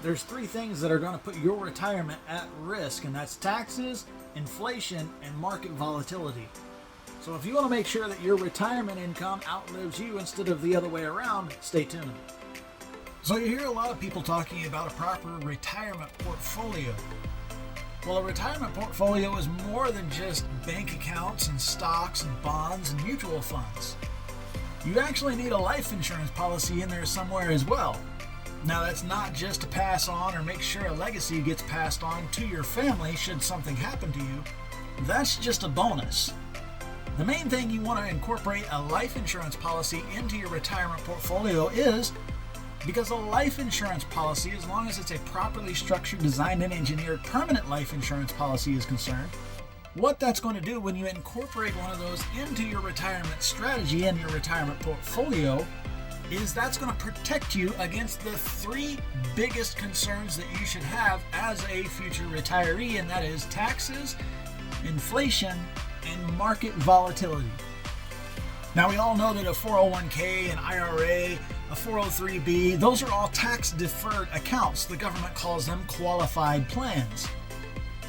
There's three things that are going to put your retirement at risk, and that's taxes, inflation, and market volatility. So if you want to make sure that your retirement income outlives you instead of the other way around, stay tuned. So you hear a lot of people talking about a proper retirement portfolio. Well, a retirement portfolio is more than just bank accounts and stocks and bonds and mutual funds. You actually need a life insurance policy in there somewhere as well. Now, that's not just to pass on or make sure a legacy gets passed on to your family should something happen to you. That's just a bonus. The main thing you want to incorporate a life insurance policy into your retirement portfolio is because a life insurance policy, as long as it's a properly structured, designed, and engineered permanent life insurance policy is concerned, what that's going to do when you incorporate one of those into your retirement strategy and your retirement portfolio is that's going to protect you against the three biggest concerns that you should have as a future retiree, and that is taxes, inflation, and market volatility. Now, we all know that a 401k, an IRA, a 403b, those are all tax-deferred accounts. The government calls them qualified plans.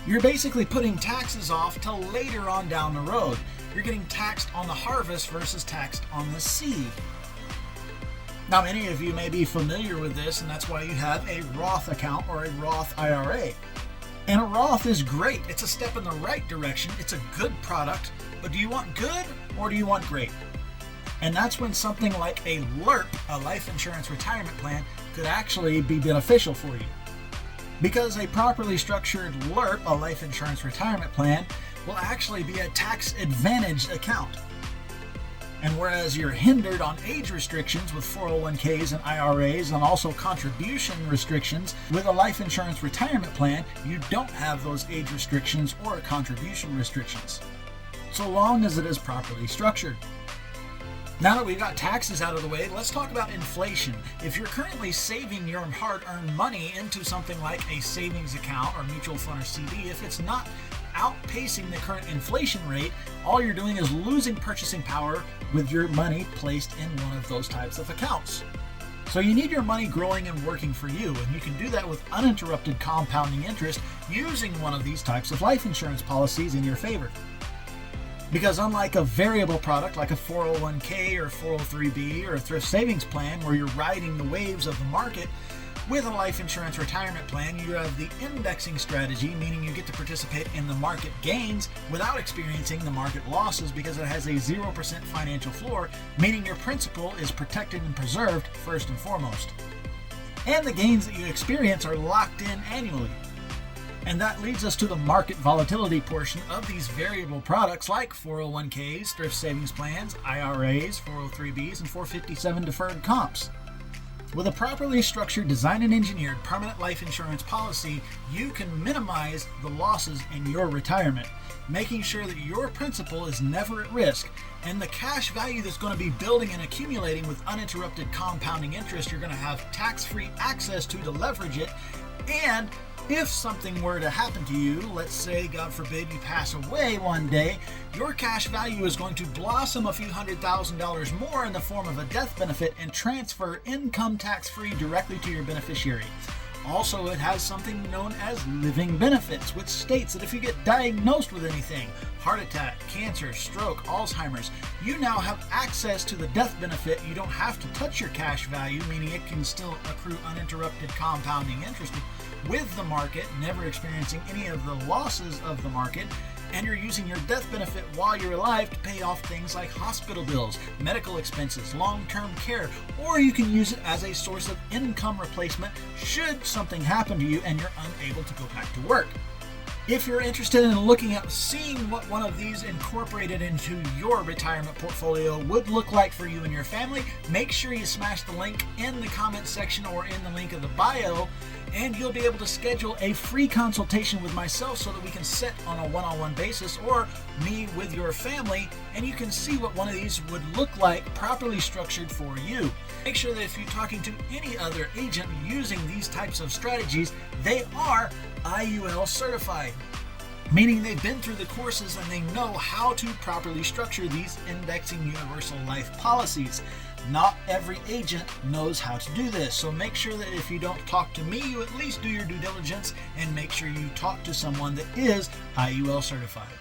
You're basically putting taxes off till later on down the road. You're getting taxed on the harvest versus taxed on the seed. Now, many of you may be familiar with this, and that's why you have a Roth account or a Roth IRA. And a Roth is great. It's a step in the right direction. It's a good product. But do you want good or do you want great? And that's when something like a LIRP, a life insurance retirement plan, could actually be beneficial for you. Because a properly structured LIRP, a life insurance retirement plan, will actually be a tax-advantaged account. And whereas you're hindered on age restrictions with 401ks and IRAs and also contribution restrictions, with a life insurance retirement plan, you don't have those age restrictions or contribution restrictions, so long as it is properly structured. Now that we've got taxes out of the way, let's talk about inflation. If you're currently saving your hard-earned money into something like a savings account or mutual fund or CD, if it's not outpacing the current inflation rate, all you're doing is losing purchasing power with your money placed in one of those types of accounts. So you need your money growing and working for you, and you can do that with uninterrupted compounding interest using one of these types of life insurance policies in your favor. Because unlike a variable product like a 401k or 403b or a thrift savings plan where you're riding the waves of the market, with a life insurance retirement plan, you have the indexing strategy, meaning you get to participate in the market gains without experiencing the market losses because it has a 0% financial floor, meaning your principal is protected and preserved first and foremost. And the gains that you experience are locked in annually. And that leads us to the market volatility portion of these variable products like 401ks, thrift savings plans, IRAs, 403bs, and 457 deferred comps. With a properly structured, designed and engineered permanent life insurance policy, you can minimize the losses in your retirement, making sure that your principal is never at risk, and the cash value that's going to be building and accumulating with uninterrupted compounding interest, you're going to have tax-free access to leverage it. And if something were to happen to you, let's say, God forbid, you pass away one day, your cash value is going to blossom a few $100,000 more in the form of a death benefit and transfer income tax-free directly to your beneficiary. Also, it has something known as living benefits, which states that if you get diagnosed with anything, heart attack, cancer, stroke, Alzheimer's, you now have access to the death benefit. You don't have to touch your cash value, meaning it can still accrue uninterrupted compounding interest with the market, never experiencing any of the losses of the market, and you're using your death benefit while you're alive to pay off things like hospital bills, medical expenses, long-term care, or you can use it as a source of income replacement should something happen to you and you're unable to go back to work. If you're interested in looking at seeing what one of these incorporated into your retirement portfolio would look like for you and your family, make sure you smash the link in the comments section or in the link of the bio, and you'll be able to schedule a free consultation with myself so that we can sit on a one-on-one basis, or me with your family, and you can see what one of these would look like properly structured for you. Make sure that if you're talking to any other agent using these types of strategies, they are IUL certified, meaning they've been through the courses and they know how to properly structure these indexing universal life policies. Not every agent knows how to do this, so make sure that if you don't talk to me, you at least do your due diligence and make sure you talk to someone that is IUL certified.